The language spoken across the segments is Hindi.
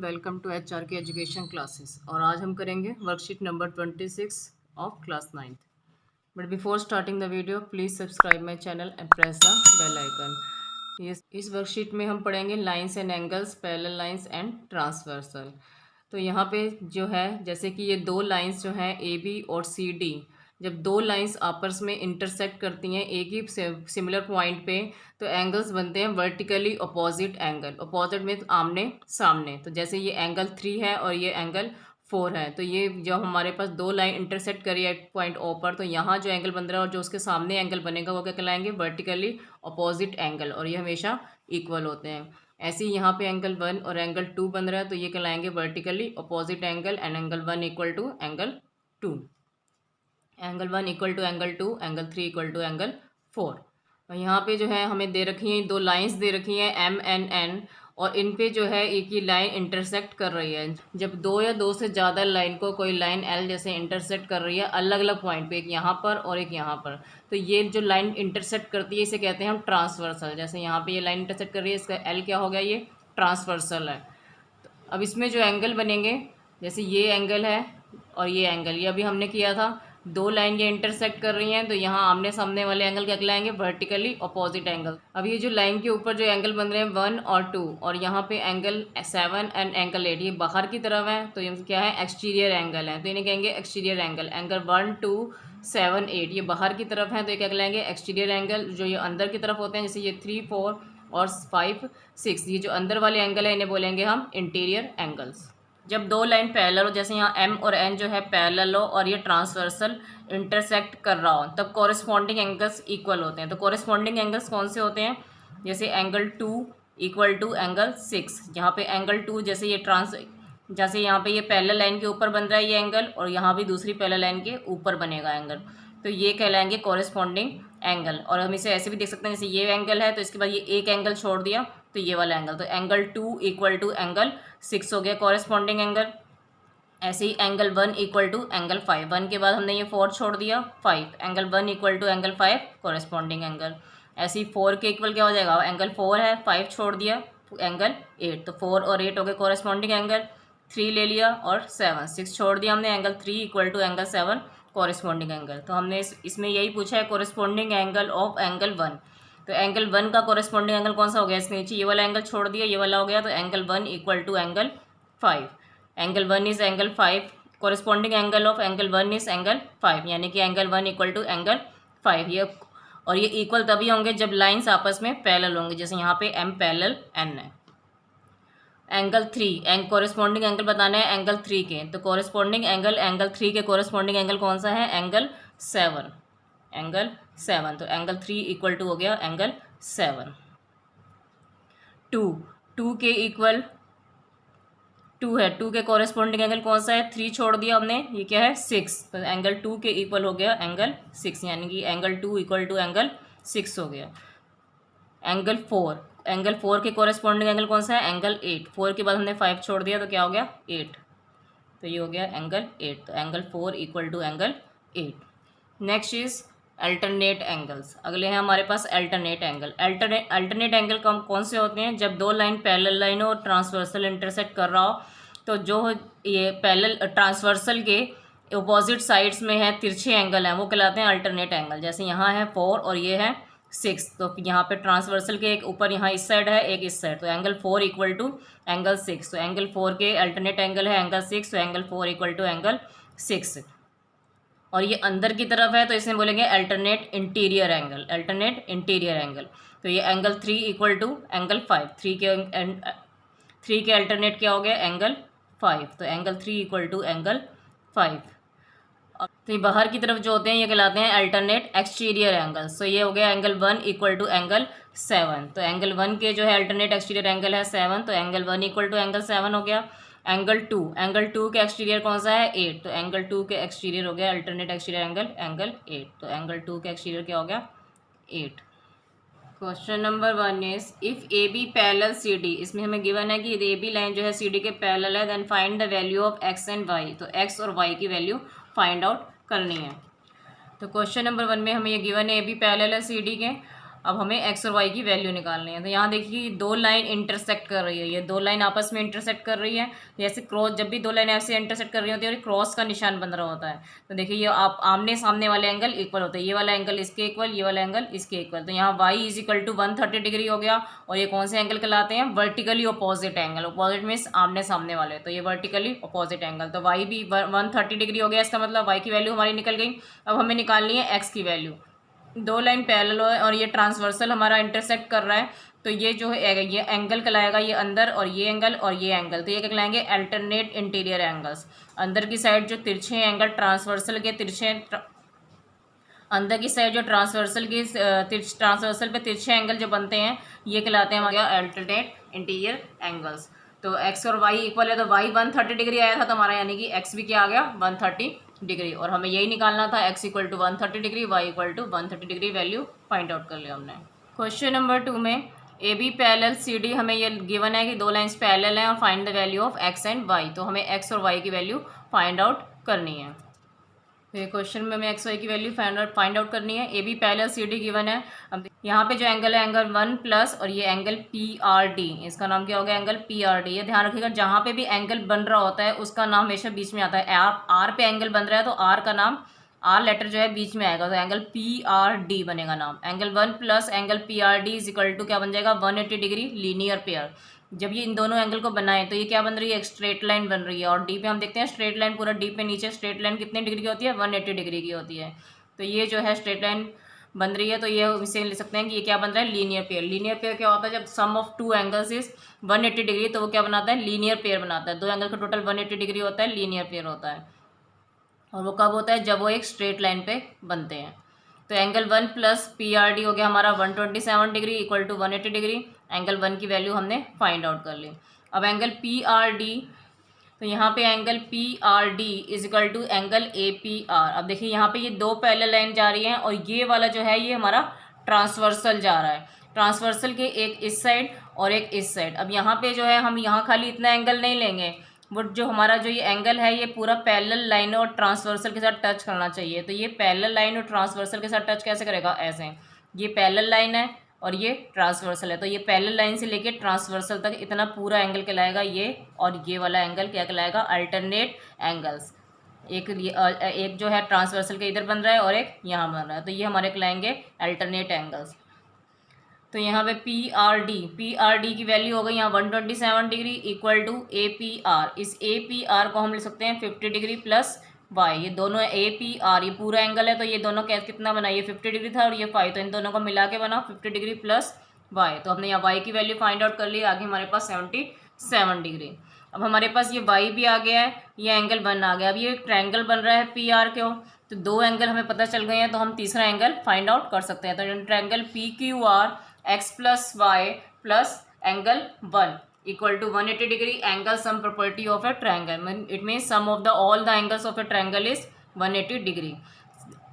वेलकम टू HR के एजुकेशन क्लासेस। और आज हम करेंगे worksheet number 26 of class 9th। But before starting the video please subscribe my channel and press the bell icon. इस वर्कशीट में हम पढ़ेंगे lines and angles, parallel lines and transversal. तो यहाँ पे जो है, जैसे कि ये दो लाइंस जो हैं AB और CD, जब दो लाइंस आपस में इंटरसेक्ट करती हैं एक ही सिमिलर पॉइंट पे, तो एंगल्स बनते हैं वर्टिकली अपोजिट एंगल। अपोजिट में आमने सामने। तो जैसे ये एंगल 3 है और ये एंगल 4 है, तो ये जो हमारे पास दो लाइन इंटरसेक्ट करी है पॉइंट O पर, तो यहाँ जो एंगल बन रहा है और जो उसके सामने एंगल बनेगा वो क्या कहलाएंगे? वर्टिकली अपोजिट एंगल, और ये हमेशा इक्वल होते हैं। ऐसे ही यहाँ पे एंगल 1 और एंगल 2 बन रहा है, तो ये कहलाएंगे vertically opposite angle, and angle 1 equal to angle 2, angle 1 equal to angle 2, angle 3 equal to angle 4। और यहाँ पे जो है हमें दे रखी हैं दो लाइंस दे रखी हैं M N N, और इन पे जो है एक ही लाइन इंटरसेक्ट कर रही है। जब दो या दो से ज़्यादा लाइन को कोई लाइन L जैसे इंटरसेक्ट कर रही है अलग अलग पॉइंट पे, एक यहाँ पर और एक यहाँ पर, तो ये जो लाइन इंटरसेक्ट करती है इसे कहते हैं हम ट्रांसवर्सल। जैसे यहाँ पे ये लाइन इंटरसेक्ट कर रही है, इसका L क्या हो गया? ये ट्रांसवर्सल है। तो अब इसमें जो एंगल बनेंगे, जैसे ये एंगल है और ये एंगल, ये अभी हमने किया था, दो लाइन ये इंटरसेक्ट कर रही हैं, तो यहाँ आमने सामने वाले एंगल क्या कहलाएंगे? Vertically opposite angle. अब ये जो लाइन के ऊपर जो एंगल बन रहे हैं 1 और 2, और यहाँ पे एंगल 7 एंड एंगल 8, ये बाहर की तरफ है, तो ये क्या है? एक्सटीरियर एंगल है, तो इन्हें कहेंगे एक्सटीरियर एंगल। एंगल 1 2 7 8 ये बाहर की तरफ है, तो ये क्या कहलाएंगे? Exterior angle. जो ये अंदर की तरफ होते हैं, जैसे ये 3 4 और 5 6, ये जो अंदर वाले एंगल है इन्हें बोलेंगे हम इंटीरियर एंगल्स। जब दो लाइन पैरेलल हो, जैसे यहाँ M और N जो है पैरेलल हो और ये ट्रांसवर्सल इंटरसेक्ट कर रहा हो, तब कॉरेस्पॉन्डिंग एंगल्स इक्वल होते हैं। तो कॉरेस्पॉन्डिंग एंगल्स कौन से होते हैं? जैसे एंगल 2 इक्वल टू एंगल 6। यहाँ पे एंगल 2 जैसे जैसे यहाँ पे ये पैरेलल लाइन के ऊपर बन रहा है ये एंगल, और यहाँ भी दूसरी पैरेलल लाइन के ऊपर बनेगा एंगल, तो ये कहलाएंगे कॉरेस्पॉन्डिंग एंगल। और हम इसे ऐसे भी देख सकते हैं, जैसे ये एंगल है तो इसके बाद ये एक एंगल छोड़ दिया तो ये वाला एंगल, तो एंगल 2 इक्वल टू एंगल 6 हो गया कॉरेस्पॉन्डिंग एंगल। ऐसे ही एंगल 1 इक्वल टू एंगल 5, 1 के बाद हमने ये 4 छोड़ दिया 5, angle 1 equal to angle 5 corresponding angle. ऐसे ही 4 के इक्वल क्या हो जाएगा? एंगल 4 है, 5 छोड़ दिया तो एंगल 8, तो 4 और 8 हो गए कॉरेस्पॉन्डिंग एंगल। 3 ले लिया और 7, 6 छोड़ दिया हमने, angle 3 equal to angle 7 corresponding angle. तो हमने इसमें यही पूछा है कॉरेस्पॉन्डिंग एंगल ऑफ एंगल 1। तो एंगल 1 का कॉरेस्पॉन्डिंग एंगल कौन सा हो गया? इसके नीचे ये वाला एंगल छोड़ दिया, ये वाला हो गया, तो angle 1 equal to angle 5। Angle 1 is angle 5, corresponding angle of angle 1 is angle 5, यानी कि एंगल 1 इक्वल टू एंगल 5। ये और ये इक्वल तभी होंगे जब लाइंस आपस में पैरेलल होंगे, जैसे यहाँ पे M पैरेलल N है। एंगल 3 कॉरेस्पॉन्डिंग एंगल बताना है एंगल 3 के, तो कॉरेस्पॉन्डिंग एंगल 3 के कॉरेस्पॉन्डिंग एंगल कौन सा है? एंगल 7, एंगल 7, तो एंगल 3 इक्वल टू हो गया एंगल 7। 2 के इक्वल 2 है, 2 के कॉरेस्पॉन्डिंग एंगल कौन सा है? 3 छोड़ दिया हमने, ये क्या है? 6, तो एंगल 2 के इक्वल हो गया एंगल 6, यानी कि एंगल 2 इक्वल टू एंगल 6 हो गया। एंगल 4 के कॉरेस्पॉन्डिंग एंगल कौन सा है? एंगल 8, 4 के बाद हमने 5 छोड़ दिया तो क्या हो गया? 8, तो ये हो गया एंगल 8, तो angle 4 equal to angle 8। Next is alternate angles. अगले हैं हमारे पास अल्टरनेट एंगल। अल्टरनेट एंगल कौन से होते हैं? जब दो लाइन पैरेलल लाइन हो और ट्रांसवर्सल इंटरसेक्ट कर रहा हो, तो जो ये पैरेलल ट्रांसवर्सल के अपोजिट साइड्स में है तिरछे एंगल हैं, वो कहलाते हैं अल्टरनेट एंगल। जैसे यहाँ है 4 और ये है 6, तो यहाँ पे ट्रांसवर्सल के एक ऊपर यहाँ इस साइड है एक इस साइड, तो एंगल 4 इक्वल टू एंगल 6, तो एंगल 4 के अल्टरनेट एंगल है एंगल 6, तो एंगल 4 इक्वल टू एंगल 6। और ये अंदर की तरफ है तो इसे बोलेंगे alternate interior angle, alternate interior angle. तो ये एंगल 3 इक्वल टू एंगल 5, 3 के अल्टरनेट क्या हो गया? एंगल 5, तो एंगल 3 इक्वल टू एंगल 5। तो ये बाहर की तरफ जो होते हैं ये कहलाते हैं अल्टरनेट एक्सटीरियर एंगल्स। तो ये हो गया एंगल 1 इक्वल टू एंगल 7, तो एंगल 1 के जो है अल्टरनेट एक्सटीरियर एंगल है 7, तो एंगल 1 इक्वल टू एंगल 7 हो गया। एंगल 2 के एक्सटीरियर कौन सा है? 8, तो एंगल 2 के एक्सटीरियर हो गया अल्टरनेट एक्सटीरियर एंगल 8, तो एंगल 2 के एक्सटीरियर क्या हो गया? 8। Question number 1 is if AB parallel CD, इसमें हमें गिवन है कि AB लाइन जो है CD के पैरेलल है, then find the value of X and Y। तो X और Y की वैल्यू फाइंड आउट करनी है। तो क्वेश्चन नंबर 1 में हमें ये गिवन है AB पैरेलल है CD के, अब हमें एक्स और वाई की वैल्यू निकालनी है। तो यहाँ देखिए दो लाइन इंटरसेक्ट कर रही है, ये दो लाइन आपस में इंटरसेक्ट कर रही है। जैसे क्रॉस, जब भी दो लाइन ऐसे इंटरसेक्ट कर रही होती है और क्रॉस का निशान बन रहा होता है, तो देखिए ये आप आमने सामने वाले एंगल इक्वल होते हैं, ये वाला एंगल इसके इक्वल, ये वाला एंगल इसके इक्वल। तो यहाँ Y is equal to 130 degree हो गया। और ये कौन से एंगल कहलाते हैं? Vertically opposite angle. Opposite means आमने सामने वाले, तो ये वर्टिकली अपोजिट एंगल। तो वाई भी 130 डिग्री हो गया, इसका मतलब वाई की वैल्यू हमारी निकल गई। अब हमें निकालनी है एक्स की वैल्यू। दो लाइन पैरेलल है और ये ट्रांसवर्सल हमारा इंटरसेक्ट कर रहा है, तो ये जो है ये एंगल कहलाएगा, ये अंदर और ये एंगल और ये एंगल, तो ये क्या कहलाएंगे? Alternate interior angles. अंदर की साइड जो तिरछे एंगल ट्रांसवर्सल के तिरछे अंदर की साइड जो ट्रांसवर्सल पे तिरछे एंगल जो बनते हैं, ये कहलाते हैं हमारे अल्टरनेट इंटीरियर एंगल्स। तो एक्स और वाई इक्वल है, तो वाई 130 डिग्री आया था, तो हमारा यानी कि एक्स भी क्या आ गया? 130 डिग्री। और हमें यही निकालना था, X equal to 130 degree, Y equal to 130 degree value find out कर लिया हमने। क्वेश्चन नंबर 2 में A B parallel C D, हमें ये गिवन है कि दो लाइन्स पैरेलल हैं और find the value of X and Y. तो हमें एक्स और वाई की वैल्यू फाइंड आउट करनी है। तो ये क्वेश्चन में हमें एक्स वाई की वैल्यू फाइंड आउट करनी है। A B parallel C D given है। अब यहाँ पे जो एंगल है एंगल 1 प्लस और ये एंगल पी आर डी, इसका नाम क्या हो गया? Angle P R D. ये ध्यान रखिएगा, जहाँ पे भी एंगल बन रहा होता है उसका नाम हमेशा बीच में आता है। आर पे एंगल बन रहा है तो आर का नाम, आर लेटर जो है बीच में आएगा, तो एंगल पी आर डी बनेगा नाम। Angle 1 plus angle P R D is equal to क्या बन जाएगा? 180 डिग्री लीनियर पेयर। जब ये इन दोनों एंगल को बनाए तो ये क्या बन रही है? एक स्ट्रेट लाइन बन रही है। और डी पे हम देखते हैं स्ट्रेट लाइन, पूरा डी पे नीचे स्ट्रेट लाइन कितने डिग्री की होती है? 180 डिग्री की होती है। तो ये जो है स्ट्रेट लाइन बन रही है, तो ये इसे लिख सकते हैं कि ये क्या बन रहा है? Linear pair. लीनियर पेयर क्या होता है? जब sum of two angles is 180 degree, तो वो क्या बनाता है? लीनियर पेयर बनाता है। दो एंगल का टोटल 180 डिग्री होता है, लीनियर पेयर होता है। और वो कब होता है? जब वो एक स्ट्रेट लाइन पे बनते हैं। तो angle 1 plus P R D हो गया हमारा 127 degree equal to 180 degree. Angle 1 की वैल्यू हमने फाइंड आउट कर ली। अब एंगल पी आर डी, तो यहाँ पे angle P R D is equal to angle A P R. अब देखिए यहाँ पे ये दो पैरेलल लाइन जा रही हैं और ये वाला जो है ये हमारा ट्रांसवर्सल जा रहा है। ट्रांसवर्सल के एक इस साइड और एक इस साइड। अब यहाँ पे जो है हम यहाँ खाली इतना एंगल नहीं लेंगे, बट जो हमारा जो ये एंगल है ये पूरा पैरेलल लाइन और ट्रांसवर्सल के साथ टच करना चाहिए। तो ये पैरेलल लाइन और ट्रांसवर्सल के साथ टच कैसे करेगा? ऐसे, ये पैरेलल लाइन है और ये ट्रांसवर्सल है, तो ये पैरेलल लाइन से लेके ट्रांसवर्सल तक इतना पूरा एंगल कहलाएगा ये, और ये वाला एंगल क्या कहलाएगा? Alternate angles. एक जो है ट्रांसवर्सल के इधर बन रहा है और एक यहाँ बन रहा है, तो ये हमारे कहलाएंगे अल्टरनेट एंगल्स। तो यहाँ पे पी आर डी की वैल्यू हो गई यहाँ 127 degree equal to A P R. इस ए पी आर को हम लिख सकते हैं 50 डिग्री प्लस वाई। ये दोनों ए पी आर, ये पूरा एंगल है, तो ये दोनों कितना बना? ये 50 डिग्री था और ये 5, तो इन दोनों को मिला के बना 50 डिग्री प्लस वाई। तो हमने यहाँ वाई की वैल्यू फाइंड आउट कर ली। आगे हमारे पास 77 डिग्री। अब हमारे पास ये वाई भी आ गया है, ये एंगल 1 आ गया। अब ये ट्रायंगल बन रहा है पी आर क्यों? तो दो एंगल हमें पता चल गए हैं, तो हम तीसरा एंगल फाइंड आउट कर सकते हैं। तो triangle P Q R X plus Y plus angle 1 equal to 180 degree angle sum property of a triangle. It means sum of the all the angles of a triangle is 180 degree.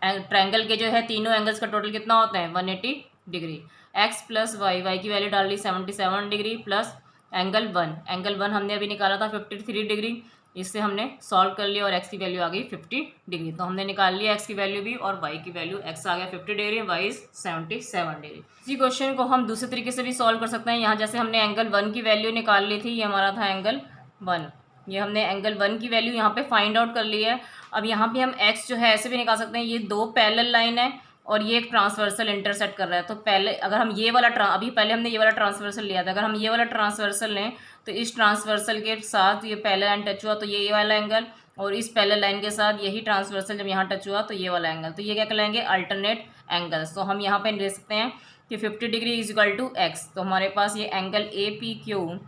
Triangle के जो है तीनों एंगल्स का टोटल कितना होता है? 180 degree. X plus Y, Y की वैल्यू डाल ली 77 डिग्री प्लस एंगल 1 हमने अभी निकाला था 53 डिग्री, इससे हमने सॉल्व कर लिया और एक्स की वैल्यू आ गई 50 डिग्री। तो हमने निकाल लिया एक्स की वैल्यू भी और वाई की वैल्यू, एक्स आ गया 50 डिग्री, वाई 77 डिग्री। इसी क्वेश्चन को हम दूसरे तरीके से भी सॉल्व कर सकते हैं। यहाँ जैसे हमने एंगल 1 की वैल्यू निकाल ली थी, ये हमारा था एंगल 1, ये हमने एंगल 1 की वैल्यू यहाँ पे फाइंड आउट कर ली है। अब यहाँ पे हम एक्स जो है ऐसे भी निकाल सकते हैं, ये दो पैरेलल लाइन है और ये एक ट्रांसवर्सल इंटरसेक्ट कर रहा है। तो पहले अगर हम ये वाला अभी पहले हमने ये वाला ट्रांसवर्सल लिया था, अगर हम ये वाला ट्रांसवर्सल लें तो इस ट्रांसवर्सल के साथ ये पैरेलल लाइन टच हुआ तो ये वाला एंगल, और इस पैरेलल लाइन के साथ यही ट्रांसवर्सल जब यहाँ टच हुआ तो ये वाला एंगल, तो ये क्या कहलाएंगे? Alternate angles. तो हम यहाँ पे ले सकते हैं कि 50 degree is equal to X. तो हमारे पास ये angle A P Q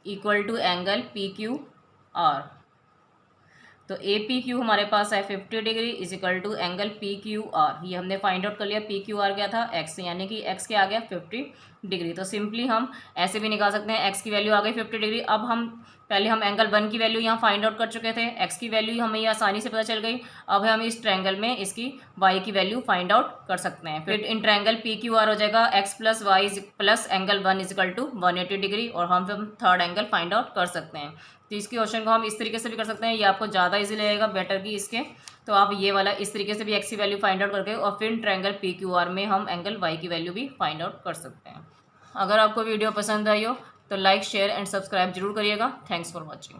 equal to angle P Q R. तो ए पी क्यू हमारे पास है 50 degree is equal to angle P Q R. ये हमने फाइंड आउट कर लिया, पी क्यू आर क्या था? एक्स, यानी कि एक्स क्या आ गया? 50 डिग्री। तो सिंपली हम ऐसे भी निकाल सकते हैं, एक्स की वैल्यू आ गई 50 डिग्री। अब हम पहले हम एंगल 1 की वैल्यू यहाँ फाइंड आउट कर चुके थे, एक्स की वैल्यू हमें ये आसानी से पता चल गई। अब हम इस ट्रायंगल में इसकी वाई की वैल्यू फाइंड आउट कर सकते हैं। फिर in triangle P Q R हो जाएगा X plus Y plus angle 1 equal to 180 degree, और हम थर्ड एंगल फाइंड आउट कर सकते हैं। तो इसके क्वेश्चन को हम इस तरीके से भी कर सकते हैं, ये आपको ज़्यादा ईजी लगेगा बेटर की इसके, तो आप ये वाला इस तरीके से भी एक्स की वैल्यू फाइंड आउट करके और फिर ट्रायंगल पी क्यू आर में हम एंगल वाई की वैल्यू भी फाइंड आउट कर सकते हैं। अगर आपको वीडियो पसंद आई हो तो लाइक शेयर एंड सब्सक्राइब जरूर करिएगा। Thanks for watching.